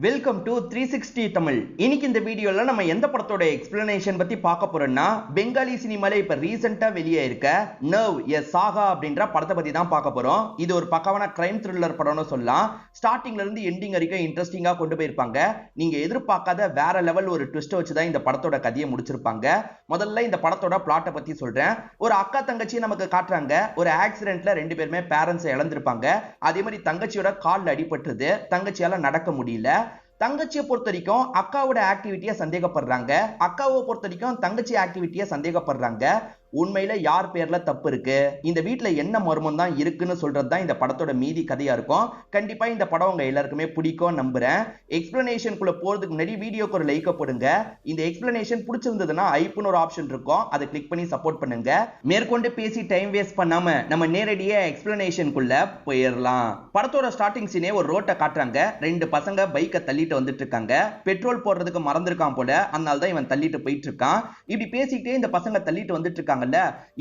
Welcome to 360 Tamil. இன்னைக்கு இந்த வீடியோல நம்ம எந்த படத்தோட எக்ஸ்பிளனேஷன் பத்தி பார்க்க போறோம்னா, பெங்காலி சினிமால இப்ப ரீசெண்டா வெளியே இருக்க நர்வ் எ சாகா அப்படின்ற படத்தை பத்தி தான் பார்க்க போறோம். இது ஒரு பக்கவான கிரைம் த்ரில்லர் படம்னு சொல்லலாம். ஸ்டார்டிங்ல இருந்து எண்டிங் வரைக்கும் இன்ட்ரெஸ்டிங்கா கொண்டு போயிருப்பாங்க. நீங்க எதிர்பார்க்காத வேற லெவல் ஒரு ட்விஸ்ட் வச்சு தான் இந்த படத்தோட கதையை முடிச்சிருப்பாங்க. முதல்ல இந்த படத்தோட பிளாட்டை பத்தி சொல்றேன். ஒரு அக்கா தங்கச்சி நமக்கு காட்டுறாங்க. ஒரு ஆக்சிடென்ட்ல ரெண்டு பேருமே பேரண்ட்ஸ் இழந்திருப்பாங்க. அதே மாதிரி தங்கச்சியோட கால்ல அடிபட்டுருது. தங்கச்சியால நடக்க முடியல. தங்கச்சியை பொறுத்த வரைக்கும் அக்காவோட ஆக்டிவிட்டியை சந்தேகப்படுறாங்க. அக்காவை பொறுத்த வரைக்கும் தங்கச்சி ஆக்டிவிட்டியை சந்தேகப்படுறாங்க. உண்மையில யார் பேர்ல தப்பு இருக்கு, இந்த வீட்டுல என்ன மர்மம் தான் இருக்குன்னு சொல்றதுதான் இந்த படத்தோட மீதி கதையா இருக்கும். கண்டிப்பா இந்த படம் உங்க எல்லாருக்குமே பிடிக்கும் நம்புறேன். எக்ஸ்பிளனேஷனுக்குள்ள போறதுக்கு முன்னாடி வீடியோக்கு ஒரு லைக் போடுங்க. இந்த எக்ஸ்பிளனேஷன் பிடிச்சிருந்ததுன்னா ஐப்னு ஒரு ஆப்ஷன் இருக்கும், அதை கிளிக் பண்ணி சப்போர்ட் பண்ணுங்க. மேற்கொண்டு பேசி டைம் வேஸ்ட் பண்ணாம நம்ம நேரடியா எக்ஸ்பிளனேஷனுக்குள்ள போயிடலாம். படத்தோட ஸ்டார்டிங் சீனே ஒரு ரோட்டை காட்டுறாங்க. ரெண்டு பசங்க பைக்கை தள்ளிட்டு வந்துட்டு இருக்காங்க. பெட்ரோல் போடுறதுக்கு மறந்துருக்கான் போல, அதனால தான் இவன் தள்ளிட்டு போயிட்டு இருக்கான். இப்படி பேசிக்கிட்டே இந்த பசங்க தள்ளிட்டு வந்துட்டு இருக்காங்க.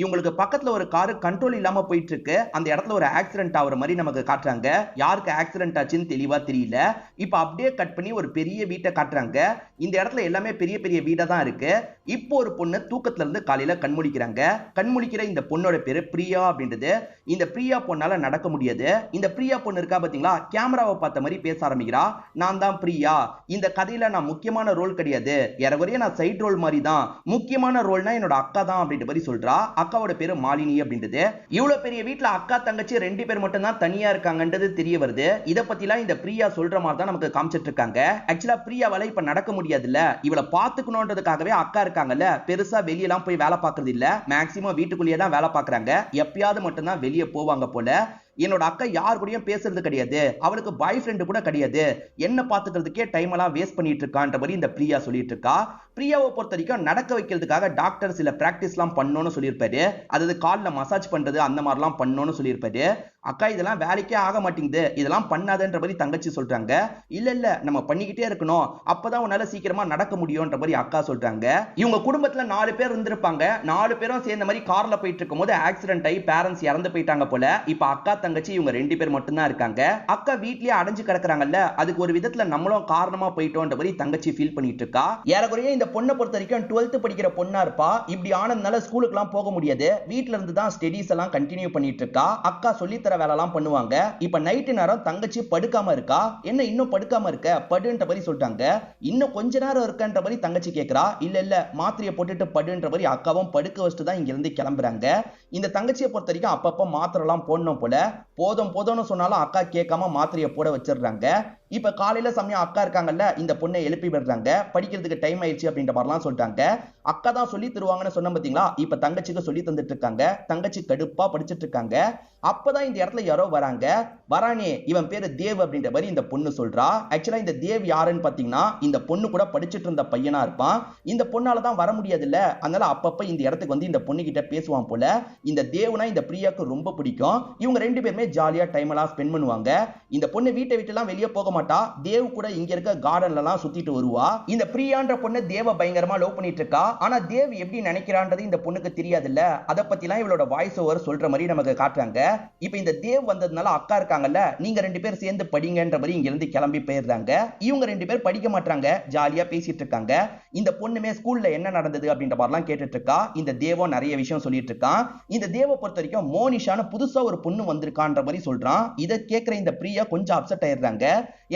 இவங்களுக்கு பக்கத்துல ஒரு கார் கண்ட்ரோல் இல்லாம போயிட்டு இருக்கு. அந்த இடத்துல ஒரு ஆக்சிடென்ட் ஆகுற மாதிரி நமக்கு காட்டுறாங்க. யாருக்கு ஆக்சிடென்ட் ஆச்சுன்னு தெளிவா தெரியல. இப்ப அப்படியே கட் பண்ணி ஒரு பெரிய வீட்டை காட்டுறாங்க. இந்த இடத்துல எல்லாமே பெரிய பெரிய வீடா தான் இருக்கு. இப்போ ஒரு பொண்ணு தூக்கத்துல இருந்து காலையில கண்முழிக்கிறாங்க. கண்முழிக்கிற இந்த பொண்ணோட பேரு பிரியா அப்படின்றது. இந்த பிரியா பொண்ணால நடக்க முடியாது. இந்த பிரியா பொண்ணு இருக்கா பாத்தீங்களா, கேமராவை பார்த்த மாதிரி பேச ஆரம்பிக்கிறா. நான் தான் பிரியா, இந்த கதையில நான் முக்கியமான ரோல் கிடையாது, ஏறக்குறைய நான் சைட் ரோல் மாதிரி தான், முக்கியமான ரோல்னா என்னோட அக்கா தான் அப்படின்ற மாதிரி சொல்றா. அக்காவோட பேரு மாலினி அப்படின்றது. இவ்வளவு பெரிய வீட்டுல அக்கா தங்கச்சி ரெண்டு பேர் மட்டும் தான் தனியா இருக்காங்கன்றது தெரிய வருது. இத பத்திலாம் இந்த பிரியா சொல்ற மாதிரி தான் நமக்கு காமிச்சிட்டு இருக்காங்க. ஆக்சுவலா பிரியாவால இப்ப நடக்க முடியாதுல்ல, இவளை பாத்துக்கணும்ன்றதுக்காகவே அக்கா இருக்காங்கல்ல, பெருசா வெளியெல்லாம் போய் வேலை பார்க்கறது இல்ல. மேக்சிமம் வீட்டுக்குள்ளேயே தான் வேலை பார்க்கறாங்க. எப்பயாவது மட்டும் தான் வெளியே போவாங்க போல. என்னோட அக்கா யார் கூடயும் பேசுறது கிடையாது, அவளுக்கு பாய் ஃப்ரெண்டு கூட கிடையாது, என்ன பாத்துக்கிறதுக்கே டைம் எல்லாம் வேஸ்ட் பண்ணிட்டு இருக்கான்ற மாதிரி இந்த பிரியா சொல்லிட்டு இருக்கா. பிரியாவை பொறுத்த வரைக்கும் நடக்க வைக்கிறதுக்காக டாக்டர் சில பிராக்டிஸ் எல்லாம் பண்ணணும்னு சொல்லியிருப்பாரு. அதாவது கால்ல மசாஜ் பண்றது அந்த மாதிரிலாம் பண்ணணும்னு சொல்லியிருப்பாரு. அக்கா இதெல்லாம் வேலைக்கே ஆக மாட்டேங்குது, இதெல்லாம் பண்ணாதன்ற மாதிரி தங்கச்சி சொல்றாங்க. இல்ல இல்ல நம்ம பண்ணிக்கிட்டே இருக்கணும், அப்பதான் உன்னால சீக்கிரமா நடக்க முடியும்ன்ற மாதிரி அக்கா சொல்றாங்க. இவங்க குடும்பத்துல 4 பேர் இருந்திருப்பாங்க. 4 பேரும் சேர்ந்த மாதிரி கார்ல போயிட்டு இருக்கும் போது ஆக்சிடென்ட் ஆகி பேரண்ட்ஸ் இறந்து போயிட்டாங்க போல. இப்ப அக்கா தங்கச்சி இவங்க 2 பேர் மட்டும் தான் இருக்காங்க. அக்கா வீட்லயே அடைஞ்சு கிடக்குறாங்கல்ல, அதுக்கு ஒரு விதத்துல நம்மளும் காரணமா போயிட்டோம்ன்ற மாதிரி தங்கச்சி ஃபீல் பண்ணிட்டு இருக்கா. ஏறக்குறைய இந்த பொண்ணை பொறுத்த வரைக்கும் 12th படிக்கிற பொண்ணா இருப்பா. இப்படி ஆனதுனால ஸ்கூலுக்கு எல்லாம் போக முடியாது. வீட்ல இருந்து தான் ஸ்டடீஸ் எல்லாம் கண்டினியூ பண்ணிட்டு இருக்கா. அக்கா சொல்லித்தர வேலை எல்லாம் பண்ணுவாங்க. இப்ப நைட்டு நேரம் தங்கச்சி படுக்காம இருக்கா. என்ன இன்னும் படுக்காம இருக்க, படுன்ற மாதிரி சொல்லிட்டாங்க. இன்னும் கொஞ்ச நேரம் இருக்கன்ற மாதிரி தங்கச்சி கேக்குறா. இல்ல இல்ல மாத்திரையை போட்டுட்டு படுன்ற மாதிரி அக்காவும் படுக்க வச்சுட்டு தான் இங்க இருந்து கிளம்புறாங்க. இந்த தங்கச்சியை பொறுத்த வரைக்கும் அப்பப்ப மாத்திரை எல்லாம் போடணும் போல. போதும் போதும்னு சொன்னாலும் அக்கா கேட்காம மாத்திரையை போட வச்சிடுறாங்க. இப்ப காலையில சமயம் அக்கா இருக்காங்கல்ல, இந்த பொண்ணை எழுப்பி விடுறாங்க. படிக்கிறதுக்கு டைம் ஆயிடுச்சு அப்படின்ற மாதிரிலாம் சொல்லிட்டாங்க. அக்கா தான் சொல்லி தருவாங்கன்னு சொன்ன பாத்தீங்களா, இப்ப தங்கச்சிக்கு சொல்லி தந்துட்டு இருக்காங்க. தங்கச்சி கடுப்பா படிச்சிட்டு இருக்காங்க. அப்பதான் இந்த இடத்துல யாரோ வராங்க. வரானே இவன் பேரு தேவ் அப்படின்ற மாதிரி இந்த பொண்ணு சொல்றா. ஆக்சுவலா இந்த தேவ் யாருன்னு பாத்தீங்கன்னா, இந்த பொண்ணு கூட படிச்சிட்டு இருந்த பையனா இருப்பான். இந்த பொண்ணால தான் வர முடியாது இல்ல, அதனால அப்பப்ப இந்த இடத்துக்கு வந்து இந்த பொண்ணு கிட்ட பேசுவான் போல. இந்த தேவ்னா இந்த பிரியாக்கு ரொம்ப பிடிக்கும். இவங்க 2 பேருமே ஜாலியா டைம் எல்லாம் ஸ்பெண்ட் பண்ணுவாங்க. இந்த பொண்ணு வீட்டை விட்டு எல்லாம் வெளியே போக மாட்டா. தேவ் கூட இங்க இருக்க கார்டன்ல எல்லாம் சுத்திட்டு வருவா. இந்த பிரியான்ற பொண்ணு தேவ பயங்கரமா லவ் பண்ணிட்டு இருக்கா. ஆனா தேவ் எப்படி நினைக்கிறான்றது இந்த பொண்ணுக்கு தெரியாதுல்ல. அத பத்தி எல்லாம் இவளோட வாய்ஸ் ஓவர் சொல்ற மாதிரி நமக்கு காட்டுறாங்க. இப்ப இந்த தேவ் வந்ததுனால அக்கா இருக்காங்கல்ல, நீங்க 2 பேர் சேர்ந்து படிங்கன்ற மாதிரி இங்க இருந்து கிளம்பி போயிடுறாங்க. இவங்க 2 பேர் படிக்க மாட்டாங்க, ஜாலியா பேசிட்டு இருக்காங்க. இந்த பொண்ணுமே ஸ்கூல்ல என்ன நடந்தது அப்படின்ற மாதிரிலாம் கேட்டுட்டு இருக்கா. இந்த தேவம் நிறைய விஷயம் சொல்லிட்டு இருக்கான். இந்த தேவ பொறுத்த வரைக்கும் மோனிஷான புதுசா ஒரு பொண்ணு வந்திருக்கான்ற மாதிரி சொல்றான். இதை கேட்கிற இந்த பிரியா கொஞ்சம் அப்செட் ஆயிடுறாங்க.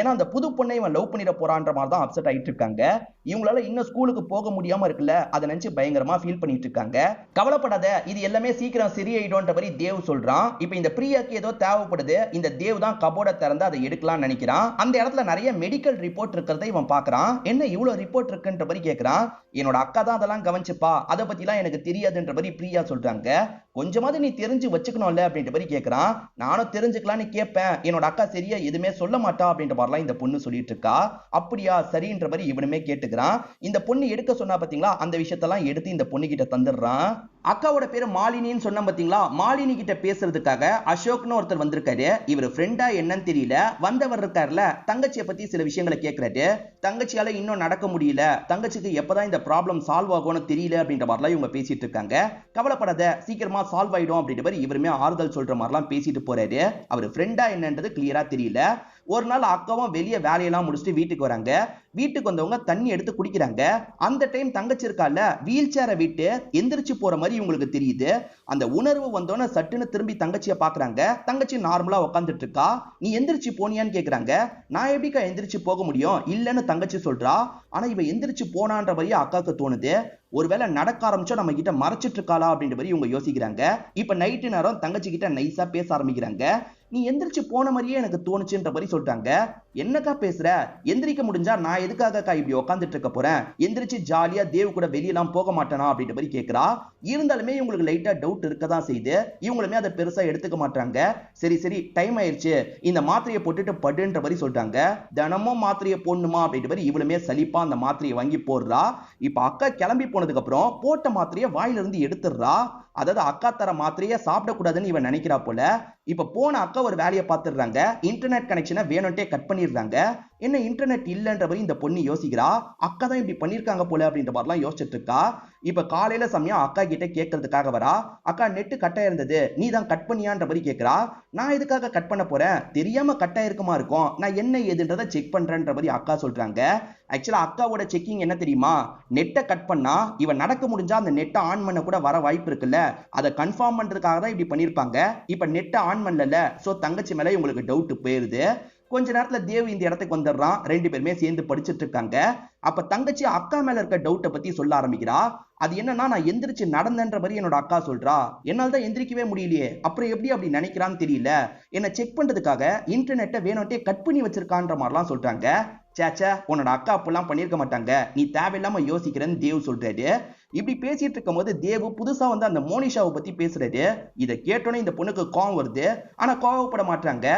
ஏன்னா அந்த புது பொண்ணை இவன் லவ் பண்ணிட போறான்ற மாதிரி தான் அப்செட் ஆயிட்டு இருக்காங்க. இவங்களால இன்னும் ஸ்கூலுக்கு போக முடியாம இருக்குல்ல, அதை நினைச்சு பயங்கரமா ஃபீல் பண்ணிட்டு இருக்காங்க. கவலைப்படாத, இது எல்லாமே சீக்கிரம் சரியாயிடும்ன்ற மாதிரி தேவ் சொல்றான். இப்ப இந்த பிரியாக்கு ஏதோ தேவைப்படுது. இந்த தேவ் தான் கபோர்டை திறந்து அதை எடுக்கலாம்னு நினைக்கிறான். அந்த இடத்துல நிறைய மெடிக்கல் ரிப்போர்ட் இருக்கிறத இவன் பாக்குறான். என்ன இவ்வளவு ரிப்போர்ட் இருக்குன்ற மாதிரி கேட்கிறான். என்னோட அக்கா தான் அதெல்லாம் கவனிச்சுப்பா, அதை பத்தி எல்லாம் எனக்கு தெரியாதுன்ற மாதிரி பிரியா சொல்றாங்க. கொஞ்சமாவது நீ தெரிஞ்சு வச்சுக்கணும்ல அப்படின்ற மாதிரி கேட்கிறான். நானும் தெரிஞ்சுக்கலான்னு கேட்பேன், என்னோட அக்கா சரியா எதுவுமே சொல்ல மாட்டா அப்படின்ற மாதிரிலாம் இந்த பொண்ணு சொல்லிட்டு இருக்கா. அப்படியா சரின்ற மாதிரி இவனுமே கேட்டுக்கிறான். இந்த பொண்ணு எடுக்க சொன்னா பாத்தீங்களா, அந்த விஷயத்தெல்லாம் எடுத்து இந்த பொண்ணு கிட்ட தந்துடுறான். அக்காவோட பேரு மாலினின்னு சொன்ன பாத்தீங்களா, மாலினி கிட்ட பேசுறதுக்காக அசோக்னு ஒருத்தர் வந்திருக்காரு. இவர் ஃப்ரெண்டா என்னன்னு தெரியல. வந்தவர் இருக்காருல, தங்கச்சியை பத்தி சில விஷயங்களை கேட்கிறாரு. தங்கச்சியால இன்னும் நடக்க முடியல, தங்கச்சிக்கு எப்பதான் இந்த ப்ராப்ளம் சால்வ் ஆகும்னு தெரியல அப்படின்ற மாதிரிலாம் இவங்க பேசிட்டு இருக்காங்க. கவலைப்படாத சீக்கிரமா சால்வ் ஆயிடும் அப்படின்ற மாதிரி இவருமே ஆறுதல் சொல்ற மாதிரிலாம் பேசிட்டு போறாரு. அவர் ஃப்ரெண்டா என்னன்றது கிளியரா தெரியல. ஒரு நாள் அக்காவும் வெளியே வேலையெல்லாம் முடிச்சுட்டு வீட்டுக்கு வராங்க. வீட்டுக்கு வந்தவங்க தண்ணி எடுத்து குடிக்கிறாங்க. அந்த டைம் தங்கச்சி இருக்கால வீல் சேரை விட்டு எந்திரிச்சு போற மாதிரி இவங்களுக்கு தெரியுது. அந்த உணர்வு வந்தோன்னு சட்டுன்னு திரும்பி தங்கச்சியை பாக்குறாங்க. தங்கச்சி நார்மலா உட்காந்துட்டு இருக்கா. நீ எந்திரிச்சு போனியான்னு கேக்குறாங்க. நான் எப்படிக்கா எந்திரிச்சு போக முடியும் இல்லன்னு தங்கச்சி சொல்றா. ஆனா இவ எந்திரிச்சு போனான்ற மாதிரி அக்காவுக்கு தோணுது. ஒருவேளை நடக்க ஆரம்பிச்சா நம்ம கிட்ட மறைச்சிட்டு இருக்காளா அப்படின்ற மாதிரி இவங்க யோசிக்கிறாங்க. இப்ப நைட்டு நேரம் தங்கச்சி கிட்ட நைஸா பேச ஆரம்பிக்கிறாங்க. நீ எந்திரிச்சு போன மாதிரியே எனக்கு தோணுச்சுன்ற மாதிரி சொல்றாங்க. என்னக்கா பேசுற? எந்திரிக்க முடிஞ்சா நான் எதுக்காகக்கா இப்படி உட்காந்துட்டு இருக்க போறேன்? எந்திரிச்சு ஜாலியா தேவ் கூட வெளியெல்லாம் போக மாட்டேனா அப்படின்ற மாதிரி கேட்கிறா. இருந்தாலுமே இவங்களுக்கு லைட்டா டவுட் இருக்கதான் செய்யுது. இவங்களுமே அதை பெருசா எடுத்துக்க மாட்டாங்க. சரி சரி டைம் ஆயிடுச்சு, இந்த மாத்திரையை போட்டுட்டு படுன்ற மாதிரி சொல்றாங்க. தினமும் மாத்திரையை போடணுமா அப்படின்ற மாதிரி இவளுமே சலிப்பா அந்த மாத்திரையை வாங்கி போடுறா. இப்ப அக்கா கிளம்பி போனதுக்கு அப்புறம் போட்ட மாத்திரையை வாயில இருந்து எடுத்துடுறா. அதாவது அக்கா தர மாத்திரையே சாப்பிடக்கூடாதுன்னு இவன் நினைக்கிறா போல. இப்ப போன அக்கா ஒரு வேலையை பார்த்துடுறாங்க. இன்டர்நெட் கனெக்ஷனை வேணும்ட்டே கட் பண்ணிடுறாங்க. என்ன இன்டர்நெட் இல்லன்ற மாதிரி இந்த பொண்ணு யோசிக்கிறா. அக்கா தான் இப்படி பண்ணிருக்காங்க போல அப்படின்ற மாதிரிலாம் யோசிச்சுட்டு இருக்கா. இப்ப காலையில சமயம் அக்கா கிட்ட கேட்கறதுக்காக வரா. அக்கா நெட்டு கட்டா இருந்தது, நீ தான் கட் பண்ணியான்ற மாதிரி கேட்கிறா. நான் எதுக்காக கட் பண்ண போறேன்? தெரியாம கட்டா இருக்குமா இருக்கும், நான் என்ன ஏதுன்றதை செக் பண்றேன்ற மாதிரி அக்கா சொல்றாங்க. ஆக்சுவலா அக்காவோட செக்கிங் என்ன தெரியுமா? நெட்டை கட் பண்ணா இவன் நடக்க முடிஞ்சா அந்த நெட்டை ஆன் பண்ண கூட வர வாய்ப்பு இருக்குல்ல, அதை கன்ஃபார்ம் பண்றதுக்காக தான் இப்படி பண்ணிருப்பாங்க. இப்ப நெட்டை ஆன் பண்ணல, சோ தங்கச்சி மேல உங்களுக்கு டவுட் போயிருது. கொஞ்ச நேரத்துல தேவ் இந்த இடத்துக்கு வந்துடுறான். ரெண்டு பேருமே சேர்ந்து படிச்சுட்டு இருக்காங்க. அப்ப தங்கச்சி அக்கா மேல இருக்க டவுட்டை பத்தி சொல்ல ஆரம்பிக்கிறா. அது என்னன்னா, நான் எந்திரிச்சு நடந்தன்ற மாதிரி என்னோட அக்கா சொல்றா. என்னால தான் எந்திரிக்கவே முடியலையே, அப்புறம் எப்படி அப்படி நினைக்கிறான்னு தெரியல, என்ன செக் பண்றதுக்காக இன்டர்நெட்டை வேணும்ட்டே கட் பண்ணி வச்சிருக்கான்ற மாதிரிலாம் சொல்றாங்க. சேச்சா, உன்னோட அக்கா அப்பெல்லாம் பண்ணிருக்க மாட்டாங்க, நீ தேவையில்லாம யோசிக்கிறேன்னு தேவ் சொல்றாரு. இப்படி பேசிட்டு இருக்கும் போது தேவ் புதுசா வந்து அந்த மோனிஷாவை பத்தி பேசுறாரு. இதை கேட்டோன்னே இந்த பொண்ணுக்கு கோவம் வருது. ஆனா கோவப்பட மாட்டாங்க.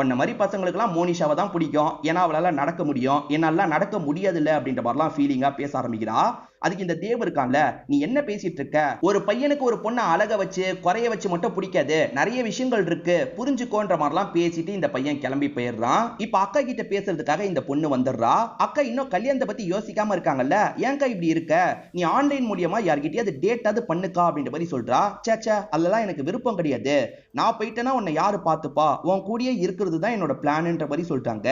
உன்ன மாதிரி பசங்களுக்கு எல்லாம் மோனிஷாவை தான் பிடிக்கும், ஏன்னா அவளால நடக்க முடியும், என்னால நடக்க முடியாது இல்ல அப்படின்ற மாதிரிலாம் ஃபீலிங்கா பேச ஆரம்பிக்கிறா. அதுக்கு இந்த தேவ் இருக்கான்ல, நீ என்ன பேசிட்டு இருக்க? ஒரு பையனுக்கு ஒரு பொண்ணை அழக வச்சு குறைய வச்சு மட்டும் பிடிக்காது, நிறைய விஷயங்கள் இருக்கு, புரிஞ்சுக்கோன்ற மாதிரிலாம் பேசிட்டு இந்த பையன் கிளம்பி போயிடுறான். இப்ப அக்கா கிட்ட பேசுறதுக்காக இந்த பொண்ணு வந்துடுறா. அக்கா இன்னும் கல்யாணத்தை பத்தி யோசிக்காம இருக்காங்கல்ல, ஏன்க்கா இப்படி இருக்க? நீ ஆன்லைன் மூலியமா யார்கிட்டயாவது டேட்டாவது பண்ணுக்கா அப்படின்ற மாதிரி சொல்றா. சேச்சா, அதெல்லாம் எனக்கு விருப்பம் கிடையாது, நான் போயிட்டேன்னா உன்னை யாரு பாத்துப்பா, உன் கூடயே இருக்கிறது தான் என்னோட பிளான்ன்ற மாதிரி சொல்றாங்க.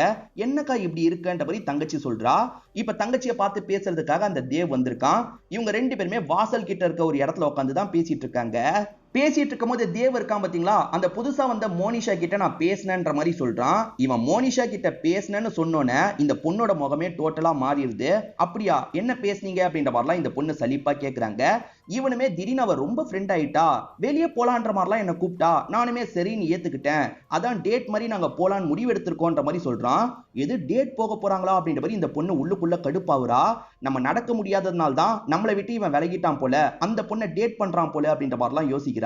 என்னக்கா இப்படி இருக்கன்ற மாதிரி தங்கச்சி சொல்றா. இப்ப தங்கச்சியை பார்த்து பேசுறதுக்காக அந்த தேவ் வந்திருக்கான். இவங்க ரெண்டு பேருமே வாசல் கிட்ட இருக்க ஒரு இடத்துல உட்காந்து தான் பேசிட்டு இருக்காங்க. பேசிட்டு இருக்கும் போது தேவ் இருக்கான் பாத்தீங்களா, அந்த புதுசா வந்த மோனிஷா கிட்ட நான் பேசினேன்ற மாதிரி சொல்றான். இவன் மோனிஷா கிட்ட பேசினேன்னு சொன்னோன்னே இந்த பொண்ணோட முகமே டோட்டலா மாறிடுது. அப்படியா, என்ன பேசுனீங்க அப்படின்ற மாதிரிலாம் இந்த பொண்ணு சலிப்பா கேக்குறாங்க. இவனுமே திடீர்னு அவ ரொம்ப ஃப்ரெண்ட் ஆயிட்டா, வெளியே போலான்ற மாதிரிலாம் என்ன கூப்பிட்டா, நானுமே சரின்னு ஏத்துக்கிட்டேன், அதான் டேட் மாதிரி நாங்க போலான்னு முடிவு எடுத்திருக்கோன்ற மாதிரி சொல்றான். எது டேட் போக போறாங்களா அப்படின்ற மாதிரி இந்த பொண்ணு உள்ளுக்குள்ள கடுப்பாவுறா. நம்ம நடக்க முடியாததுனால தான் நம்மளை விட்டு இவன் விலகிட்டான் போல, அந்த பொண்ணை டேட் பண்றான் போல அப்படின்ற மாதிரிலாம் யோசிக்கிறா.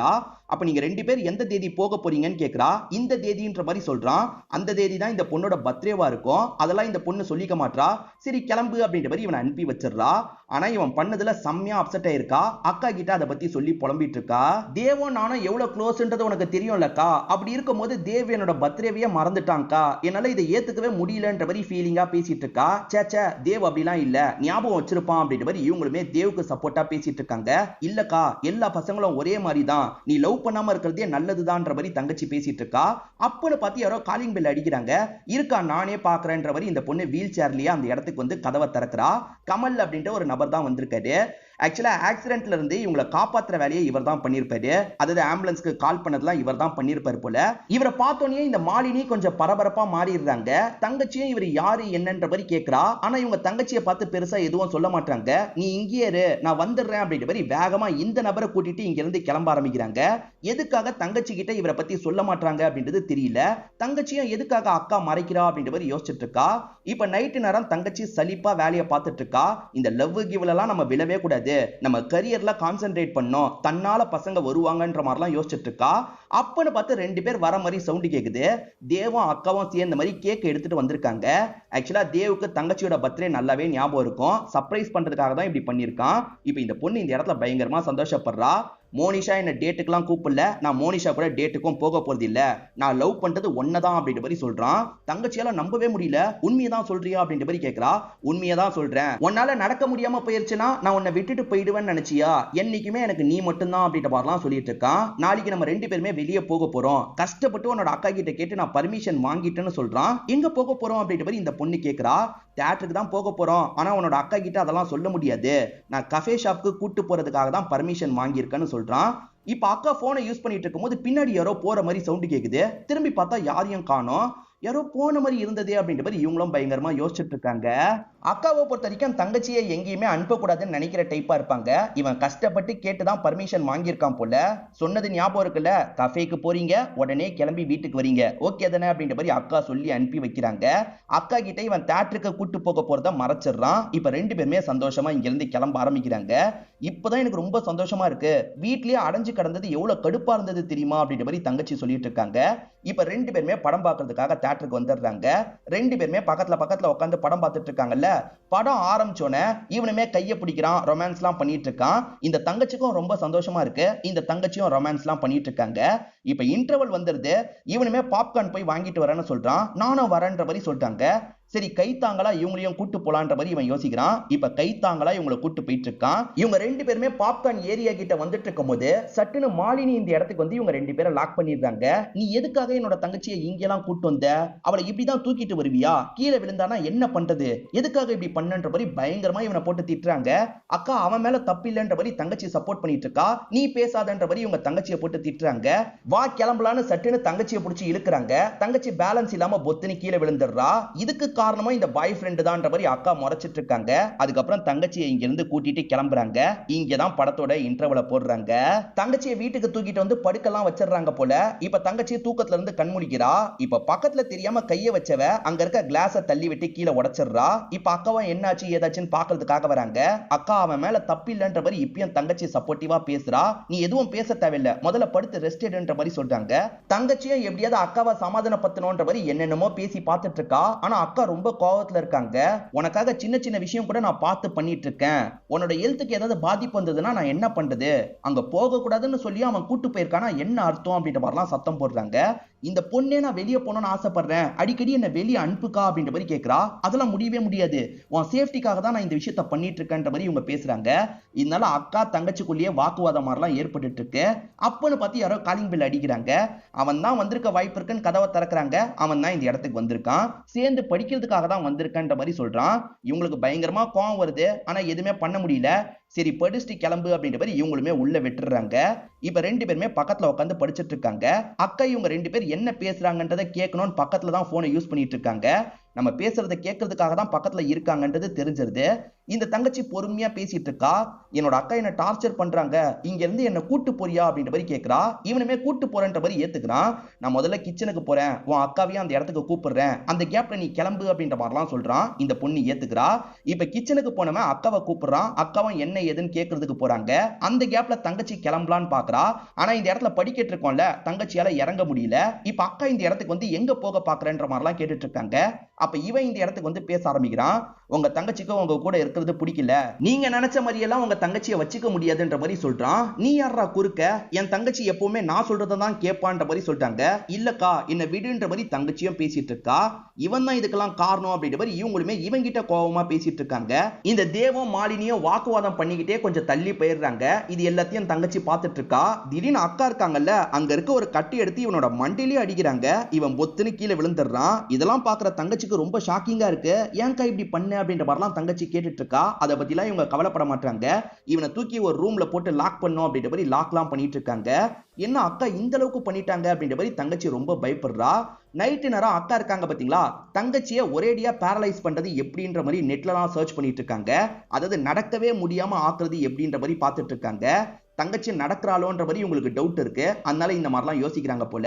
அப்ப நீங்க ரெண்டு பேர் எந்த தேதி போக போறீங்கன்னு கேக்குறா. இந்த தேதின்ற மாதிரி சொல்றான். அந்த தேதி தான் இந்த பொண்ணோட பர்த்டேவா இருக்கும், அதெல்லாம் இந்த பொண்ணு சொல்லிக்க மாட்டா. சரி கிளம்பு அப்படின்ற மாதிரி இவனை அனுப்பி வச்சிடறா. ஆனா இவன் பண்ணதுல செம்மையா அப்செட் ஆயிருக்கா. அக்கா கிட்ட அதை பத்தி சொல்லி புலம்பிட்டு இருக்கா. தேவும் நானும் எவ்வளவு க்ளோஸ்ன்றது உனக்கு தெரியும்லக்கா, அப்படி இருக்கும் போது தேவ் என்னோட பர்த்டேவையே மறந்துட்டான்க்கா, என்னால இதை ஏத்துக்கவே முடியலன்ற மாதிரி ஃபீலிங்கா பேசிட்டு இருக்கா. சேச்சா, தேவ் அப்படிலாம் இல்ல, ஞாபகம் வச்சிருப்பான் அப்படின்ற மாதிரி இவங்களுமே தேவுக்கு சப்போர்ட்டா பேசிட்டு இருக்காங்க. இல்லக்கா, எல்லா பசங்களும் ஒரே மாதிரி தான், நீ லவ் பண்ணாம இருக்கிறதே நல்லதுதான்ற மாதிரி தங்கச்சி பேசிட்டு இருக்கா. அப்பன்னு பார்த்து யாரோ காலிங் பெல் அடிக்கிறாங்க. இருக்கா, நானே பாக்குறேன்ற மாதிரி இந்த பொண்ணு வீல் சேர்லயே அந்த இடத்துக்கு வந்து கதவை திறக்கிறா. கமல் அப்படின்ற ஒரு நபர் தான் வந்திருக்காரு. ஆக்சுவலா ஆக்சிடென்ட்ல இருந்து இவங்களை காப்பாத்துற வேலையை இவர் தான் பண்ணிருப்பாரு. அதாவது ஆம்புலன்ஸ்க்கு கால் பண்ணதெல்லாம் இவர் தான் பண்ணிருப்பாரு போல. இவரை பார்த்தோன்னே இந்த மாலினி கொஞ்சம் பரபரப்பா மாறிடுறாங்க. தங்கச்சியும் இவர் யாரு என்னன்ற மாதிரி கேட்கிறா. ஆனா இவங்க தங்கச்சியை பார்த்து பெருசா எதுவும் சொல்ல மாட்டாங்க. நீ இங்கே இரு, நான் வந்துடுறேன் அப்படின்ற மாதிரி வேகமா இந்த நபரை கூட்டிட்டு இங்க இருந்து கிளம்ப ஆரம்பிக்கிறாங்க. எதுக்காக தங்கச்சி கிட்ட இவரை பத்தி சொல்ல மாட்டாங்க அப்படின்றது தெரியல. தங்கச்சியும் எதுக்காக அக்கா மறைக்கிறா அப்படின்ற மாதிரி யோசிச்சுட்டு இருக்கா. இப்ப நைட்டு நேரம் தங்கச்சி சலிப்பா வேலையை பார்த்துட்டு இருக்கா. இந்த லவ் கிவ்ல எல்லாம் நம்ம விழவே கூடாது, நம்ம கரியர்ல கான்சென்ட்ரேட் பண்ணோம், தன்னால பசங்க வருவாங்கன்ற மாதிரிலாம் யோசிச்சுட்டு இருக்கா. அப்பன்னு பார்த்து ரெண்டு பேர் வர மாதிரி சவுண்ட் கேக்குது. தேவும் அக்காவும் சேர்ந்த மாதிரி கேக் எடுத்துட்டு வந்திருக்காங்க. ஆக்சுவலா தேவுக்கு தங்கச்சியோட பர்த்டே நல்லாவே ஞாபகம் இருக்கும், சர்ப்ரைஸ் பண்றதுக்காக தான் இப்படி பண்ணிருக்கான். இப்போ இந்த பொண்ணு இந்த இடத்துல பயங்கரமா சந்தோஷப்படுறா. மோனிஷா என்ன டேட்டுக்கெல்லாம் கூப்பிடல, நான் மோனிஷா கூட டேட்டுக்கும் போக போறது இல்ல, நான் லவ் பண்றது ஒன்னதான் அப்படின்ற மாதிரி சொல்றான். தங்கச்சியால நம்பவே முடியல. உண்மையதான் சொல்றியா அப்படின்ற மாதிரி கேக்குறா. உண்மையதான் சொல்றேன். உன்னால நடக்க முடியாம போயிருச்சுன்னா நான் உன்னை விட்டுட்டு போயிடுவேன்னு நினைச்சியா? என்னைக்குமே எனக்கு நீ மட்டும்தான் அப்படின்ற மாதிரிலாம் சொல்லிட்டு இருக்கான். நாளைக்கு நம்ம 2 பேருமே வெளியே போக போறோம். கஷ்டப்பட்டு உன்னோட அக்கா கிட்ட கேட்டு நான் பர்மிஷன் வாங்கிட்டேன்னு சொல்றான். எங்க போக போறோம் அப்படின்ற மாதிரி இந்த பொண்ணு கேக்குறா. தியேட்டருக்கு தான் போக போறோம். ஆனா உன்னோட அக்கா கிட்ட அதெல்லாம் சொல்ல முடியாது. நான் கஃபே ஷாப்க்கு கூட்டு போறதுக்காக தான் பர்மிஷன் வாங்கியிருக்கேன்னு சொல்றான். இப்ப அக்கா போனை யூஸ் பண்ணிட்டு இருக்கும்போது பின்னாடி யாரோ போற மாதிரி சவுண்ட் கேக்குது. திரும்பி பார்த்தா யாரையும் காணோம். யாரோ போன மாதிரி இருந்ததே அப்படின்ற மாதிரி இவங்களும் பயங்கரமா யோசிச்சுட்டு இருக்காங்க. அக்காவை பொறுத்த வரைக்கும் தங்கச்சியை எங்கேயுமே அனுப்பக்கூடாதுன்னு நினைக்கிற டைப்பா இருப்பாங்க. இவன் கஷ்டப்பட்டு கேட்டுதான் பர்மிஷன் வாங்கியிருக்கான் போல. சொன்னது ஞாபகம் இருக்குல்ல, கஃபேக்கு போறீங்க, உடனே கிளம்பி வீட்டுக்கு வரீங்க, ஓகே தானே அப்படின்ற மாதிரி அக்கா சொல்லி அனுப்பி வைக்கிறாங்க. அக்கா கிட்ட இவன் தியேட்டருக்கு கூட்டு போக போறத மறைச்சிடுறான். இப்ப 2 பேருமே சந்தோஷமா இங்க இருந்து கிளம்ப ஆரம்பிக்கிறாங்க. இப்பதான் எனக்கு ரொம்ப சந்தோஷமா இருக்கு. வீட்லயே அடைஞ்சு கிடந்தது எவ்வளவு கடுப்பா இருந்தது தெரியுமா அப்படின்ற மாதிரி தங்கச்சி சொல்லிட்டு இருக்காங்க. இப்ப 2 பேருமே படம் பார்க்கறதுக்காக தியேட்டருக்கு வந்துடுறாங்க. 2 பேருமே பக்கத்துல உட்காந்து படம் பார்த்துட்டு இருக்காங்கல்ல. படம் ஆரம்பிச்சோனே இவனுமே கைய பிடிக்கிறான், ரொமான்ஸ்லாம் பண்ணிட்டு இருக்கான். இந்த தங்கச்சிக்கும் ரொம்ப சந்தோஷமா இருக்கு. இந்த தங்கச்சியும் ரொமான்ஸ்லாம் பண்ணிட்டு இருக்காங்க. இப்ப இன்டர்வல் வந்துருது. இவனுமே பாப்கார்ன் போய் வாங்கிட்டு வரேன்னு சொல்றான். நானும் வரேன்ற மாதிரி சொல்லிட்டாங்க. சரி கைத்தாங்களா இவங்களையும் கூட்டு போலான்ற மாதிரி இவன் யோசிக்கிறான். இப்ப கைத்தாங்களா இவங்களை கூட்டு போயிட்டு இருக்கான். இவங்க 2 பேருமே பாப்கார்ன் ஏரியா கிட்ட வந்துட்டு இருக்கும் போது சட்டுன்னு மாலினி இந்த இடத்துக்கு வந்து இவங்க 2 பேரை லாக் பண்ணிடுறாங்க. நீ எதுக்காக என்னோட தங்கச்சியை இங்கெல்லாம் கூட்டு வந்த? அவளை இப்படிதான் தூக்கிட்டு வருவியா? கீழே விழுந்தானா என்ன பண்றது? எதுக்காக இப்படி பண்ணன்ற மாதிரி பயங்கரமா இவனை போட்டு திட்டுறாங்க. அக்கா அவன் மேல தப்பு இல்லைன்ற மாதிரி தங்கச்சி சப்போர்ட் பண்ணிட்டு இருக்கா. நீ பேசாதன்ற மாதிரி இவங்க தங்கச்சியை போட்டு திட்டுறாங்க. வா கிளம்பலான்னு சட்டுன்னு தங்கச்சியை பிடிச்சி இழுக்கிறாங்க. தங்கச்சி பேலன்ஸ் இல்லாம பொத்துன்னு கீழே விழுந்துடுறா. இதுக்கு காரணமா இந்த பாய் ஃப்ரெண்ட் தான்ற மாதிரி அக்கா முறைச்சிட்டு இருக்காங்க. அதுக்கப்புறம் தங்கச்சியை இங்க இருந்து கூட்டிட்டு கிளம்புறாங்க. இங்கதான் படத்தோட இன்டர்வல போடுறாங்க. தங்கச்சியை வீட்டுக்கு தூக்கிட்டு வந்து படுக்கலாம் வச்சிடறாங்க போல. இப்ப தங்கச்சி தூக்கத்துல இருந்து கண்முழிக்கிறா. இப்ப பக்கத்துல தெரியாம கைய வச்சவ அங்க இருக்க கிளாஸ தள்ளி விட்டு கீழே உடைச்சிடுறா. இப்ப அக்காவும் என்னாச்சு ஏதாச்சுன்னு பாக்குறதுக்காக வராங்க. அக்கா அவன் மேல தப்பு இல்லன்ற மாதிரி இப்பயும் தங்கச்சி சப்போர்ட்டிவா பேசுறா. நீ எதுவும் பேச தேவையில்லை, முதல்ல படுத்து ரெஸ்ட் எடுன்ற மாதிரி சொல்றாங்க. தங்கச்சியும் எப்படியாவது அக்காவை சமாதானப்படுத்தணும்ன்ற மாதிரி என்னென்னமோ பேசி பார்த்துட்டு இருக்கா. ஆனா அக்கா ரொம்ப கோவத்துல இருக்காங்க. உனக்காக சின்ன சின்ன விஷயம் கூட நான் பார்த்து பண்ணிட்டு இருக்கேன். உன்னோட ஹெல்த்துக்கு ஏதாவது பாதிப்பு வந்ததுன்னா நான் என்ன பண்றது? அங்க போக கூடாதுன்னு சொல்லி அவன் கூட்டு போயிருக்கானா என்ன அர்த்தம் அப்படின்ற மாதிரிலாம் சத்தம் போடுறாங்க. இந்த பொண்ணே நான் வெளியே போகணும்னு ஆசைப்படுறேன், அடிக்கடி என்ன வெளியே அனுப்புக்கா அப்படின்ற மாதிரி கேட்கிறா. அதெல்லாம் முடியவே முடியாது, உன் சேஃப்டிக்காக தான் நான் இந்த விஷயத்த பண்ணிட்டு இருக்கேன்ற மாதிரி இவங்க பேசுறாங்க. இதனால அக்கா தங்கச்சிக்குள்ளேயே வாக்குவாதம் மாதிரிலாம் ஏற்பட்டு இருக்கு. அப்பன்னு பார்த்து யாரோ காலிங் பெல் அடிக்கிறாங்க. அவன் தான் வந்திருக்க வாய்ப்பு இருக்குன்னு கதவை திறக்கிறாங்க. அவன் தான் இந்த இடத்துக்கு வந்திருக்கான். சேர்ந்து படிக்கிறதுக்காக தான் வந்திருக்கன்ற மாதிரி சொல்றான். இவங்களுக்கு பயங்கரமா கோவம் வருது. ஆனா எதுவுமே பண்ண முடியல. சரி படிச்சுட்டு கிளம்பு அப்படின்ற மாதிரி இவங்களுமே உள்ள விட்டுறாங்க. இப்ப 2 பேருமே பக்கத்துல உட்காந்து படிச்சுட்டு இருக்காங்க. அக்கா இவங்க 2 பேர் என்ன பேசுறாங்கன்றதை கேட்கணும்னு பக்கத்துல தான் போனை யூஸ் பண்ணிட்டு இருக்காங்க. நம்ம பேசுறதை கேட்கறதுக்காக தான் பக்கத்துல இருக்காங்கன்றது தெரிஞ்சிருது. இந்த தங்கச்சி பொறுமையா பேசிட்டு இருக்கா. என்னோட அக்கா என்ன டார்ச்சர் பண்றாங்க, இங்க இருந்து என்ன கூட்டு போறியா அப்படின்ற மாதிரி கேட்கிறா. இவனுமே கூட்டு போறேன்ற மாதிரி ஏத்துக்கிறான். நான் முதல்ல கிச்சனுக்கு போறேன், உன் அக்காவையும் அந்த இடத்துக்கு கூப்பிடுறேன், அந்த கேப்ல நீ கிளம்பு அப்படின்ற மாதிரிலாம் சொல்றான். இந்த பொண்ணு ஏத்துக்கிறா. இப்ப கிச்சனுக்கு போனவன் அக்காவை கூப்பிடுறான். அக்காவும் என்ன ஏதுன்னு கேட்கறதுக்கு போறாங்க. அந்த கேப்ல தங்கச்சி கிளம்பலான்னு பாக்குறா. ஆனா இந்த இடத்துல படிக்கிட்டு இருக்கோம்ல, தங்கச்சியால இறங்க முடியல. இப்ப அக்கா இந்த இடத்துக்கு வந்து எங்க போக பாக்குறேன்ற மாதிரிலாம் கேட்டுட்டு இருக்காங்க. அப்ப இவன் இந்த இடத்துக்கு வந்து பேச ஆரம்பிக்கிறான். உங்க தங்கச்சிக்கு உங்க கூட இருக்கிறது பிடிக்கல, நீங்க நினைச்ச மாதிரி எல்லாம் உங்க தங்கச்சியை வச்சுக்க முடியாதுன்ற மாதிரி சொல்றான். நீ யாரா குறுக்க? என் தங்கச்சி எப்பவுமே நான் சொல்றதை தான் கேட்பான்ற மாதிரி சொல்லிட்டாங்க. இல்லக்கா என்ன விடுன்ற மாதிரி தங்கச்சியும் பேசிட்டு இருக்கா. இவன் தான் இதுக்கெல்லாம் காரணம் அப்படின்ற மாதிரி இவங்களுமே இவங்கிட்ட கோபமா பேசிட்டு இருக்காங்க. இந்த தேவம் மாலினியும் வாக்குவாதம் பண்ணிக்கிட்டே கொஞ்சம் தள்ளி போயிடுறாங்க. இது எல்லாத்தையும் தங்கச்சி பார்த்துட்டு இருக்கா. திடீர்னு அக்கா இருக்காங்கல்ல, அங்க இருக்க ஒரு கட்டி எடுத்து இவனோட மண்டையிலே அடிக்கிறாங்க. இவன் பொத்துன்னு கீழே விழுந்துடுறான். இதெல்லாம் பாக்குற தங்கச்சிக்கு ரொம்ப ஷாக்கிங்கா இருக்கு. ஏன்க்கா இப்படி பண்ண அப்படின்ற மாதிரிலாம் தங்கச்சி கேட்டுட்டு இருக்கா. அதை பத்திலாம் இவங்க கவலைப்பட மாட்டாங்க. இவனை தூக்கி ஒரு ரூம்ல போட்டு லாக் பண்ணும் அப்படின்ற மாதிரி லாக்லாம் பண்ணிட்டு இருக்காங்க. என்ன அக்கா இந்த அளவுக்கு பண்ணிட்டாங்க அப்படின்ற மாதிரி தங்கச்சி ரொம்ப பயப்படுறா. நைட்டு நேரம் அக்கா இருக்காங்க பாத்தீங்களா, தங்கச்சியை ஒரேடியா பேரலைஸ் பண்றது எப்படின்ற மாதிரி நெட்லலாம் சர்ச் பண்ணிட்டு இருக்காங்க. அதாவது நடக்கவே முடியாம ஆக்குறது எப்படின்ற மாதிரி பார்த்துட்டு இருக்காங்க. தங்கச்சி நடக்கிறாளோன்ற மாதிரி உங்களுக்கு டவுட் இருக்கு. அதனால இந்த மாதிரிலாம் யோசிக்கிறாங்க போல.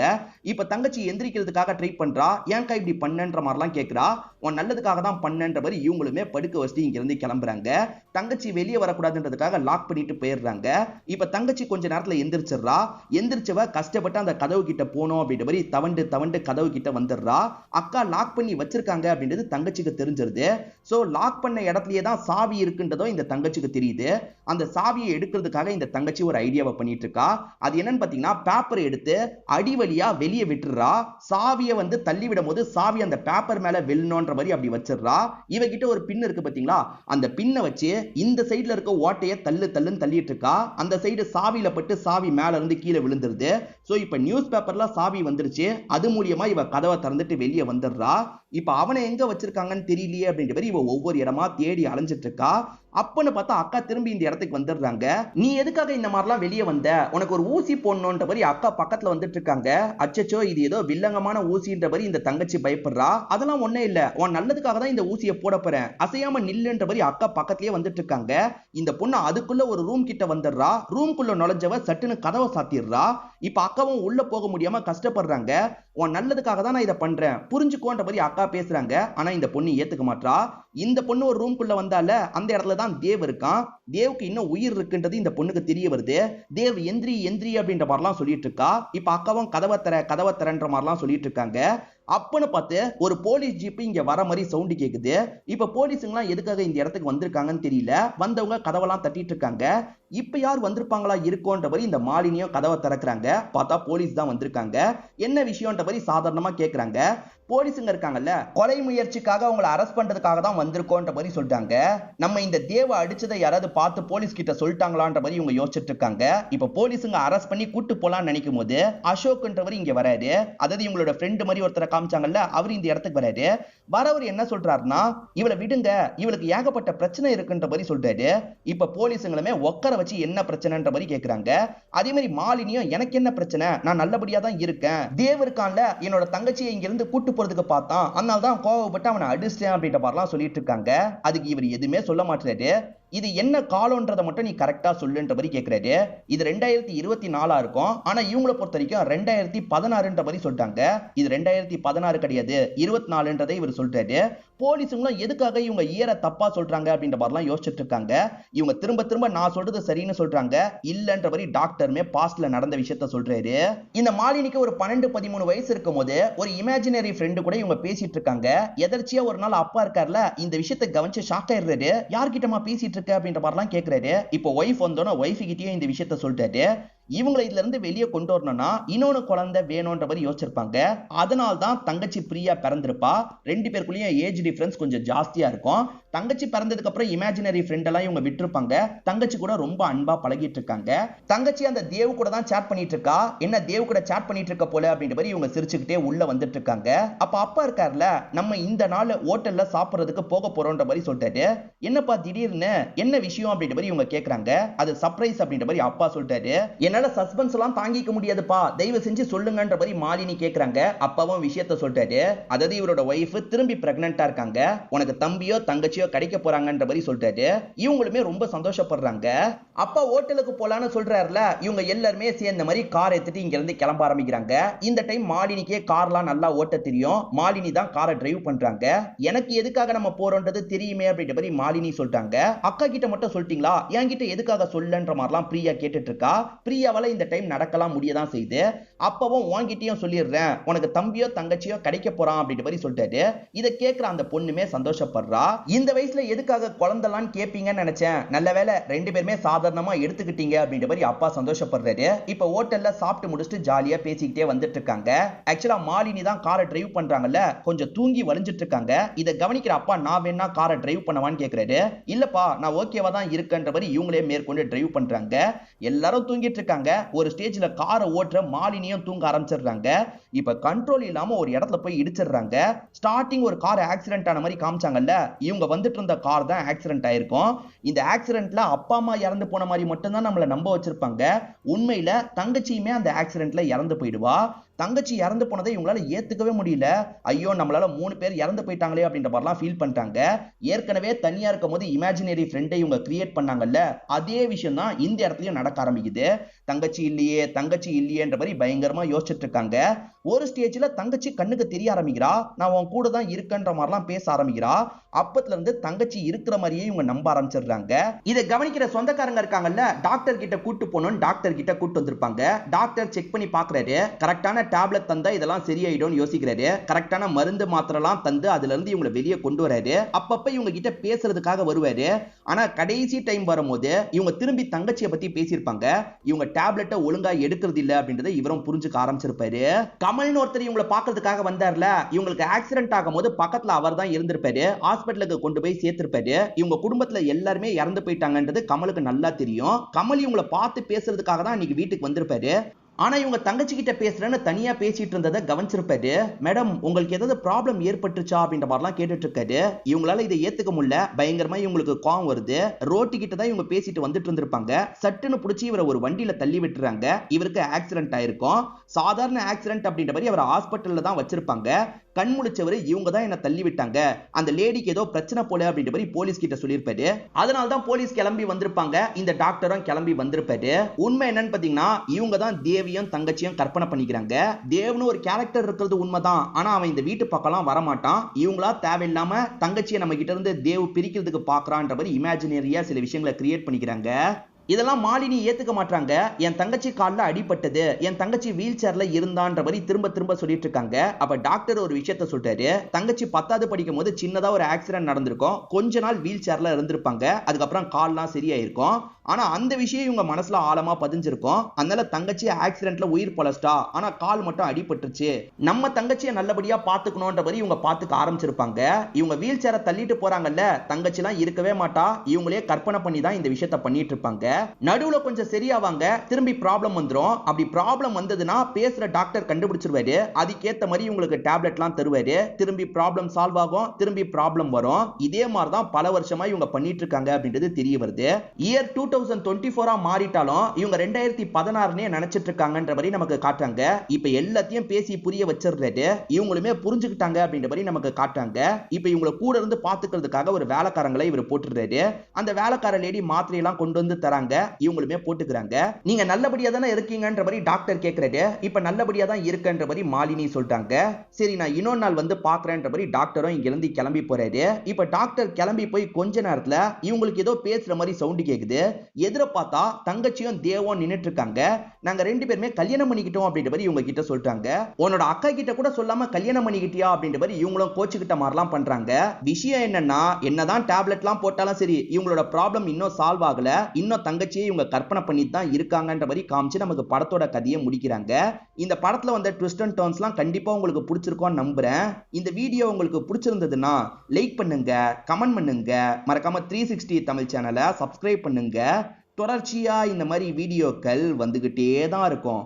இப்ப தங்கச்சி எந்திரிக்கிறதுக்காக ட்ரை பண்றா. ஏன்க்கா இப்படி பண்ணன்ற மாதிரிலாம் கேட்கிறா. உன் நல்லதுக்காக தான் பண்ணன்ற மாதிரி இவங்களுமே படுக்க வச்சுட்டு இங்க இருந்து கிளம்புறாங்க. தங்கச்சி வெளியே வரக்கூடாதுன்றதுக்காக லாக் பண்ணிட்டு போயிடுறாங்க. இப்ப தங்கச்சி கொஞ்ச நேரத்துல எந்திரிச்சிடுறா. எந்திரிச்சவ கஷ்டப்பட்டு அந்த கதவு கிட்ட போனோம் அப்படின்ற மாதிரி தவண்டு தவண்டு கதவு கிட்ட வந்துடுறா. அக்கா லாக் பண்ணி வச்சிருக்காங்க அப்படின்றது தங்கச்சிக்கு தெரிஞ்சிருது. சோ லாக் பண்ண இடத்துலயே தான் சாவி இருக்குன்றதும் இந்த தங்கச்சிக்கு தெரியுது. அந்த சாவியை எடுக்கிறதுக்காக இந்த தங்கச்சி வச்சு ஒரு ஐடியாவை பண்ணிட்டு இருக்கா. அது என்னன்னு பாத்தீங்கன்னா, பேப்பர் எடுத்து அடி வழியா வெளியே விட்டுறா. சாவியை வந்து தள்ளி விடும் போது சாவி அந்த பேப்பர் மேல விழணும்ன்ற மாதிரி அப்படி வச்சிடறா. இவகிட்ட ஒரு பின் இருக்கு பாத்தீங்களா, அந்த பின்னை வச்சு இந்த சைடுல இருக்க ஓட்டையை தள்ளுன்னு தள்ளிட்டு இருக்கா. அந்த சைடு சாவியில பட்டு சாவி மேல இருந்து கீழே விழுந்துருது. சோ இப்ப நியூஸ் பேப்பர்ல சாவி வந்துருச்சு. அது மூலியமா இவ கதவை திறந்துட்டு வெளியே வந்துடுறா. இப்ப அவனை எங்க வச்சிருக்காங்கன்னு தெரியலையே அப்படின்ற மாதிரி இவ ஒவ்வொரு இடமா தேடி அலைஞ்சிட்டு இருக்கா. அப்பன்னு பார்த்தா அக்கா திரும்பி இந்த இடத்துக்கு வந்துடுறாங்க. நீ எதுக்காக இந்த மாதிரிலாம் வெளியே வந்த, உனக்கு ஒரு ஊசி போடணும்ன்ற மாதிரி அக்கா பக்கத்துல வந்துட்டு இருக்காங்க. அச்சச்சோ, இது ஏதோ வில்லங்கமான ஊசின்ற மாதிரி இந்த தங்கச்சி பயப்படுறா. அதெல்லாம் ஒண்ணே இல்ல, உன் நல்லதுக்காக தான் இந்த ஊசியை போட போறேன், அசையாம நில்லுன்ற மாதிரி அக்கா பக்கத்துலயே வந்துட்டு இருக்காங்க. இந்த பொண்ணு அதுக்குள்ள ஒரு ரூம் கிட்ட வந்துடுறா. ரூம்குள்ள நுழைஞ்சவ சட்டுன்னு கதவை சாத்திடுறா. இப்ப அக்காவும் உள்ள போக முடியாம கஷ்டப்படுறாங்க. உன் நல்லதுக்காக தான் நான் இதை பண்றேன், புரிஞ்சுக்கோன்ற மாதிரி அக்கா பேசுறாங்க. ஆனா இந்த பொண்ணு ஏத்துக்க மாட்டா. இந்த பொண்ணு ஒரு ரூம்குள்ள வந்தால அந்த இடத்துல தான் தேவ் இருக்கான். தேவுக்கு இன்னும் உயிர் இருக்குன்றது இந்த பொண்ணுக்கு தெரிய வருது. தேவ் எந்திரி எந்திரி அப்படின்ற மாதிரிலாம் சொல்லிட்டு இருக்கா. இப்ப அக்காவும் கதவை தரன்ற மாதிரிலாம் சொல்லிட்டு இருக்காங்க. அப்பன்னு பார்த்து ஒரு போலீஸ் ஜீப் இங்க வர மாதிரி சவுண்ட் கேக்குது. இப்ப போலீஸுங்களாம் எதுக்காக இந்த இடத்துக்கு வந்திருக்காங்கன்னு தெரியல. வந்தவங்க கதவெல்லாம் தட்டிட்டு இருக்காங்க. இப்ப யார் வந்திருப்பாங்களா இருக்கோன்ற மாதிரி இந்த மாலினியும் கதவை திறக்கிறாங்க. பார்த்தா போலீஸ் தான் வந்திருக்காங்க. என்ன விஷயம்ன்ற மாதிரி சாதாரணமா கேக்குறாங்க. போலீஸுங்க இருக்காங்கல்ல, கொலை முயற்சிக்காக அவங்களை அரெஸ்ட் பண்றதுக்காக தான் வந்திருக்கோன்ற மாதிரி சொல்லிட்டாங்க. நம்ம இந்த தேவ அடிச்சதை யாராவது பார்த்து போலீஸ் கிட்ட சொல்லிட்டாங்களான்ற மாதிரி இவங்க யோசிச்சுட்டு இருக்காங்க. இப்ப போலீஸுங்க அரெஸ்ட் பண்ணி கூட்டு போலான்னு நினைக்கும் போது அசோக்ன்றவர் இங்க வராரு. அதாவது இவங்களோட ஃப்ரெண்ட் மாதிரி ஒருத்தரை காமிச்சாங்கல்ல, அவர் இந்த இடத்துக்கு வராரு. வரவர் என்ன சொல்றாருன்னா, இவளை விடுங்க, இவளுக்கு ஏகப்பட்ட பிரச்சனை இருக்குன்ற மாதிரி சொல்றாரு. இப்ப போலீஸுங்களுமே உட்கார வச்சு என்ன பிரச்சனைன்ற மாதிரி கேக்குறாங்க. அதே மாதிரி மாலினியும் எனக்கு என்ன பிரச்சனை, நான் நல்லபடியா தான் இருக்கேன், தேவ் இருக்கான்ல என்னோட தங்கச்சியை இங்க இருந்து கூட்டு போறதுக்கு பார்த்தான், அதனால தான் கோவப்பட்டு அவனை அடிச்சிட்டேன் அப்படின்ற மாதிரிலாம் சொல்லிட்டு இருக்காங்க. அதுக்கு இவர் எதுவுமே சொல்ல மாட்டாரு. இது என்ன காலம்ன்றதை மட்டும் நீ கரெக்டா சொல்லுன்ற மாதிரி கேட்கிறாரு. இது 2024 இருக்கும். ஆனா இவங்களை பொறுத்த வரைக்கும் 2016ன்ற மாதிரி சொல்லிட்டாங்க. இது 2016 கிடையாது, 24ன்றதை இவர் சொல்றாரு. போலீஸுங்களும் எதுக்காக இவங்க இயரை தப்பா சொல்றாங்க அப்படின்ற மாதிரிலாம் யோசிச்சுட்டு இருக்காங்க. இவங்க திரும்ப திரும்ப நான் சொல்றது சரின்னு சொல்றாங்க. இல்லன்ற மாதிரி டாக்டருமே பாஸ்ட்ல நடந்த விஷயத்த சொல்றாரு. இந்த மாலினிக்கு ஒரு 12-13 வயசு இருக்கும் போது ஒரு இமேஜினரி ஃப்ரெண்டு கூட இவங்க பேசிட்டு இருக்காங்க. எதர்ச்சியா ஒரு நாள் அப்பா இருக்கார்ல, இந்த விஷயத்தை கவனிச்சு ஷாக் ஆயிடுறாரு. யார்கிட்டமா பேசிட்டு இருக்க அப்படின்ற மாதிரிலாம் கேட்கிறாரு. இப்போ ஒய்ஃப் வந்தோன்னா ஒய்ஃப் கிட்டயே இந்த விஷயத்த சொல்லிட்டாரு. இவங்களை இதுல இருந்து வெளியே கொண்டு வரணும்னா இன்னொன்னு குழந்தை வேணும்ன்ற மாதிரி யோசிச்சிருப்பாங்க. அதனால தான் தங்கச்சி பிரியா பிறந்திருப்பா. ரெண்டு பேருக்குள்ளேயும் ஏஜ் டிஃபரன்ஸ் கொஞ்சம் ஜாஸ்தியா இருக்கும். தங்கச்சி பிறந்ததுக்கு அப்புறம் இமேஜினரி ஃப்ரெண்ட் எல்லாம் இவங்க விட்டுருப்பாங்க. தங்கச்சி கூட ரொம்ப அன்பா பழகிட்டு இருக்காங்க. தங்கச்சி அந்த தேவ் கூட தான் சாட் பண்ணிட்டு இருக்கா. என்ன தேவ் கூட சாட் பண்ணிட்டு இருக்க போல அப்படின்ற மாதிரி இவங்க சிரிச்சுக்கிட்டே உள்ள வந்துட்டு இருக்காங்க. அப்ப அப்பா இருக்காருல, நம்ம இந்த நாள் ஹோட்டல்ல சாப்பிடுறதுக்கு போக போறோம்ன்ற மாதிரி சொல்லிட்டாரு. என்னப்பா திடீர்னு, என்ன விஷயம் அப்படின்ற மாதிரி இவங்க கேக்குறாங்க. அது சர்ப்ரைஸ் அப்படின்ற மாதிரி அப்பா சொல்லிட்டாரு. என்னால சஸ்பென்ஸ் எல்லாம் தாங்கிக்க முடியாதுப்பா, தயவு செஞ்சு சொல்லுங்கன்ற மாதிரி மாலினி கேக்குறாங்க. அப்பாவும் விஷயத்த சொல்லிட்டாரு. அதாவது இவரோட ஒய்ஃப் திரும்பி பிரெக்னன்ட்டா இருக்காங்க, உனக்கு தம்பியோ தங்கச்சியோ கிடைக்க போறாங்கன்ற மாதிரி சொல்லிட்டாரு. இவங்களுமே ரொம்ப சந்தோஷப்படுறாங்க. அப்பா ஹோட்டலுக்கு போலான்னு சொல்றாருல, இவங்க எல்லாருமே சேர்ந்த மாதிரி கார் எடுத்துட்டு இங்க இருந்து கிளம்ப ஆரம்பிக்கிறாங்க. இந்த டைம் மாலினிக்கே கார்லாம் நல்லா ஓட்ட தெரியும். மாலினி தான் காரை டிரைவ் பண்றாங்க. எனக்கு எதுக்காக நம்ம போறோம்ன்றது தெரியுமே அப்படின்ற மாதிரி மாலினி சொல்றாங்க. அக்கா கிட்ட மட்டும் சொல்லிட்டீங்களா, என்கிட்ட எதுக்காக சொல்லன்ற மாதிரிலாம் பிரியா கேட்டுட்டு இருக்கா. பிரியாவால இந்த டைம் நடக்கலாம் முடியதான் செய்யுது. அப்பவும் வாங்கிட்டியும் சொல்லிடுறேன், உனக்கு தம்பியோ தங்கச்சியோ கிடைக்க போறான் அப்படின்ற மாதிரி சொல்லிட்டாரு. இதை கேட்கிற அந்த பொண்ணுமே சந்தோஷப்படுறா. இந்த வயசுல எதுக்காக குழந்தைலாம் கேட்பீங்கன்னு நினைச்சேன், நல்ல வேலை ரெண்டு பேருமே சாதாரணமா எடுத்துக்கிட்டீங்க அப்படின்ற மாதிரி அப்பா சந்தோஷப்படுறாரு. இப்ப ஹோட்டல்ல சாப்பிட்டு முடிச்சுட்டு ஜாலியா பேசிக்கிட்டே வந்துட்டு இருக்காங்க. ஆக்சுவலா மாலினி தான் காரை டிரைவ் பண்றாங்கல்ல, கொஞ்சம் தூங்கி வலிஞ்சிட்டு இருக்காங்க. இதை கவனிக்கிற அப்பா, நான் வேணா காரை டிரைவ் பண்ணவான்னு கேட்கிறாரு. இல்லப்பா நான் ஓகேவா தான் இருக்கன்ற மாதிரி இவங்களே மேற்கொண்டு டிரைவ் பண்றாங்க. எல்லாரும் தூங்கிட்டு இருக்காங்க. ஒரு ஸ்டேஜ்ல காரை ஓட்டுற மாலினியும் தூங்க ஆரம்பிச்சிடுறாங்க. இப்ப கண்ட்ரோல் இல்லாம ஒரு இடத்துல போய் இடிச்சிடுறாங்க. ஸ்டார்டிங் ஒரு கார் ஆக்சிடென்ட் ஆன மாதிரி காமிச்சாங்கல்ல, இவங்க வந்துட்டு இருந்த கார் தான் ஆக்சிடென்ட் ஆயிருக்கும். இந்த ஆக்சிடென்ட்ல அப்பா அம்மா இறந்து போன மாதிரி மட்டும்தான் நம்மள நம்ப வச்சிருப்பாங்க. உண்மையில தங்கச்சியுமே அந்த ஆக்சிடென்ட்ல இறந்து போயிடுவா. தங்கச்சி இறந்து போனதை இவங்களால ஏத்துக்கவே முடியல. ஐயோ நம்மளால 3 பேர் இறந்து போயிட்டாங்களே அப்படின்ற மாதிரிலாம் ஃபீல் பண்ணிட்டாங்க. ஏற்கனவே தனியா இருக்கும் போது இமேஜினரி ஃப்ரெண்டை இவங்க கிரியேட் பண்ணாங்கல்ல, அதே விஷயம் தான் இந்த இடத்துலயும் நடக்க ஆரம்பிக்குது. தங்கச்சி இல்லையே தங்கச்சி இல்லையேன்ற மாதிரி பயங்கரமா யோசிச்சுட்டு இருக்காங்க. ஒரு ஸ்டேஜ்ல தங்கச்சி கண்ணுக்கு தெரிய ஆரம்பிக்கிறா. நான் உன் கூட தான் இருக்கன்ற மாதிரிலாம் பேச ஆரம்பிக்கிறா. அப்பத்துல இருந்து தங்கச்சி இருக்கிற மாதிரியே இவங்க நம்ப ஆரம்பிச்சிடுறாங்க. இதை கவனிக்கிற சொந்தக்காரங்க இருக்காங்கல்ல, டாக்டர் கிட்ட கூட்டு போகணும்னு டாக்டர் கிட்ட கூட்டு வந்திருப்பாங்க. டாக்டர் செக் பண்ணி பாக்குறாரு. கரெக்டான டேப்லெட் தந்தா இதெல்லாம் சரியாயிடும் யோசிக்கிறாரு. கரெக்டான மருந்து மாத்திரலாம் தந்து அதுல இருந்து இவங்களை வெளியே கொண்டு வராரு. அப்பப்ப இவங்க கிட்ட பேசுறதுக்காக வருவாரு. ஆனா கடைசி டைம் வரும்போது இவங்க திரும்பி தங்கச்சியை பத்தி பேசியிருப்பாங்க. இவங்க டேப்லெட்டை ஒழுங்கா எடுக்கிறது இல்ல அப்படின்றத இவரும் புரிஞ்சுக்க ஆரம்பிச்சிருப்பாரு. கமல்னு ஒருத்தர் இவங்களை பார்க்கறதுக்காக வந்தார்ல, இவங்களுக்கு ஆக்சிடென்ட் ஆகும்போது பக்கத்துல அவர் தான் இருந்திருப்பாரு. ஹாஸ்பிட்டலுக்கு கொண்டு போய் சேர்த்திருப்பாரு. இவங்க குடும்பத்துல எல்லாருமே இறந்து போயிட்டாங்கன்றது கமலுக்கு நல்லா தெரியும். கமல் இவங்களை பார்த்து பேசுறதுக்காக தான் இன்னைக்கு வீட்டுக்கு வந்திருப்பாரு. ஆனா இவங்க தங்கச்சி கிட்ட பேசுறேன்னு தனியா பேசிட்டு இருந்ததை கவனிச்சிருப்பாரு. மேடம் உங்களுக்கு ஏதாவது ப்ராப்ளம் ஏற்பட்டுச்சா அப்படின்ற மாதிரிலாம் கேட்டுட்டு இருக்காரு. இவங்களால இதை ஏத்துக்க முடியல. பயங்கரமா இவங்களுக்கு கோவம் வருது. ரோட்டு கிட்ட தான் இவங்க பேசிட்டு வந்துட்டு இருந்திருப்பாங்க. சட்டுன்னு பிடிச்சி இவரை ஒரு வண்டியில தள்ளி விட்டுறாங்க. இவருக்கு ஆக்சிடென்ட் ஆயிருக்கும். சாதாரண ஆக்சிடென்ட் அப்படின்ற மாதிரி அவரை ஹாஸ்பிட்டல்ல தான் வச்சிருப்பாங்க. கண் முழிச்சவரு இவங்க தான் என்ன தள்ளி விட்டாங்க, அந்த லேடிக்கு ஏதோ பிரச்சனை போல அப்படின்ற மாதிரி போலீஸ் கிட்ட சொல்லியிருப்பாரு. அதனால தான் போலீஸ் கிளம்பி வந்திருப்பாங்க. இந்த டாக்டரும் கிளம்பி வந்திருப்பாரு. உண்மை என்னன்னு பாத்தீங்கன்னா இவங்க தான் தேவியும் தங்கச்சியும் கற்பனை பண்ணிக்கிறாங்க. தேவ்னு ஒரு கேரக்டர் இருக்கிறது உண்மைதான். ஆனா அவன் இந்த வீட்டு பக்கம்லாம் வரமாட்டான். இவங்களா தேவையில்லாம தங்கச்சியை நம்ம கிட்ட இருந்து தேவ் பிரிக்கிறதுக்கு பாக்குறான்ற மாதிரி இமேஜினரியா சில விஷயங்களை கிரியேட் பண்ணிக்கிறாங்க. இதெல்லாம் மாலினி ஏத்துக்க மாட்டாங்க. என் தங்கச்சி கால்ல அடிபட்டது, என் தங்கச்சி வீல் சேர்ல இருந்தான்ற மாதிரி திரும்ப திரும்ப சொல்லிட்டு இருக்காங்க. அப்ப டாக்டர் ஒரு விஷயத்த சொல்றாரு. தங்கச்சி 10வது படிக்கும் போது சின்னதா ஒரு ஆக்சிடென்ட் நடந்திருக்கும். கொஞ்ச நாள் வீல் சேர்ல இருந்திருப்பாங்க. அதுக்கப்புறம் கால்லாம் சரியாயிருக்கும். ஆனா அந்த விஷயம் இவங்க மனசுல ஆழமா பதிஞ்சிருக்கும். அதனால தங்கச்சி ஆக்சிடென்ட்ல உயிர் பொழச்சிட்டா, ஆனா கால் மட்டும் அடிபட்டுருச்சு. நம்ம தங்கச்சியை நல்லபடியா பாத்துக்கணும்ன்ற மாதிரி இவங்க பாத்துக்க ஆரம்பிச்சிருப்பாங்க. இவங்க வீல் சேரை தள்ளிட்டு போறாங்கல்ல, தங்கச்சி எல்லாம் இருக்கவே மாட்டா. இவங்களே கற்பனை பண்ணி தான் இந்த விஷயத்த பண்ணிட்டு இருப்பாங்க. நடுவுல கொஞ்சம் சரியாவாங்க, திரும்பி ப்ராப்ளம் வந்துரும். அப்படி ப்ராப்ளம் வந்ததுன்னா பேசுற டாக்டர் கண்டுபிடிச்சிருவாரு. அதுக்கேத்த மாதிரி உங்களுக்கு டேப்லெட்லாம் தருவாரு. திரும்பி ப்ராப்ளம் சால்வ் ஆகும், திரும்பி ப்ராப்ளம் வரும். இதே மாதிரி தான் பல வருஷமா இவங்க பண்ணிட்டு இருக்காங்க அப்படின்றது தெரிய வருது. இயர் 2024 மாறிட்டாலும் இவங்க 2016 நினைச்சிட்டு இருக்காங்கன்ற மாதிரி நமக்கு காட்டுறாங்க. இப்ப எல்லாத்தையும் பேசி புரிய வச்சிருக்காரு. இவங்களுமே புரிஞ்சுக்கிட்டாங்க அப்படின்ற மாதிரி நமக்கு காட்டுறாங்க. இப்ப இவங்களை கூட இருந்து பாத்துக்கிறதுக்காக ஒரு வேலைக்காரங்களை இவர் போட்டுறாரு. அந்த வேலைக்கார லேடி மாத்திரையெல்லாம் கொண்டு வந்து தராங்க. இவங்களுமே போட்டுக்கிறாங்க. நீங்க நல்லபடியா தானே இருக்கீங்கன்ற மாதிரி டாக்டர் கேக்குறாரு. இப்ப நல்லபடியா தான் இருக்கன்ற மாதிரி மாலினி சொல்றாங்க. சரி நான் இன்னொரு நாள் வந்து பாக்குறேன்ற மாதிரி டாக்டரும் இங்க இருந்து கிளம்பி போறாரு. இப்ப டாக்டர் கிளம்பி போய் கொஞ்ச நேரத்துல இவங்களுக்கு ஏதோ பேசுற மாதிரி சவுண்ட் கேக்குது. எதிர பார்த்தா தங்கச்சியும் தேவும் நின்னுட்டு இருக்காங்க. நாங்க 2 பேருமே கல்யாணம் பண்ணிக்கிட்டோம் அப்படின்ற மாதிரி இவங்க கிட்ட சொல்றாங்க. உன்னோட அக்கா கிட்ட கூட சொல்லாம கல்யாணம் பண்ணிக்கிட்டியா அப்படின்ற மாதிரி இவங்களும் கோச்சுக்கிட்ட மாதிரிலாம் பண்றாங்க. விஷயம் என்னன்னா என்னதான் டேப்லெட்லாம் போட்டாலும் சரி இவங்களோட ப்ராப்ளம் இன்னும் சால்வ் ஆகல. இன்னும் தங்கச்சியை இவங்க கற்பனை பண்ணி தான் இருக்காங்கன்ற மாதிரி காமிச்சு நமக்கு படத்தோட கதையை முடிக்கிறாங்க. இந்த படத்துல வந்த ட்விஸ்ட் அண்ட் டர்ன்ஸ்லாம் கண்டிப்பா உங்களுக்கு பிடிச்சிருக்கும்னு நம்புறேன். இந்த வீடியோ உங்களுக்கு பிடிச்சிருந்ததுன்னா லைக் பண்ணுங்க, கமெண்ட் பண்ணுங்க, மறக்காம 360 தமிழ் சேனலை சப்ஸ்கிரைப் பண்ணுங்க. தொடர்ச்சியா இந்த மாதிரி வீடியோக்கள் வந்துகிட்டே தான் இருக்கும்.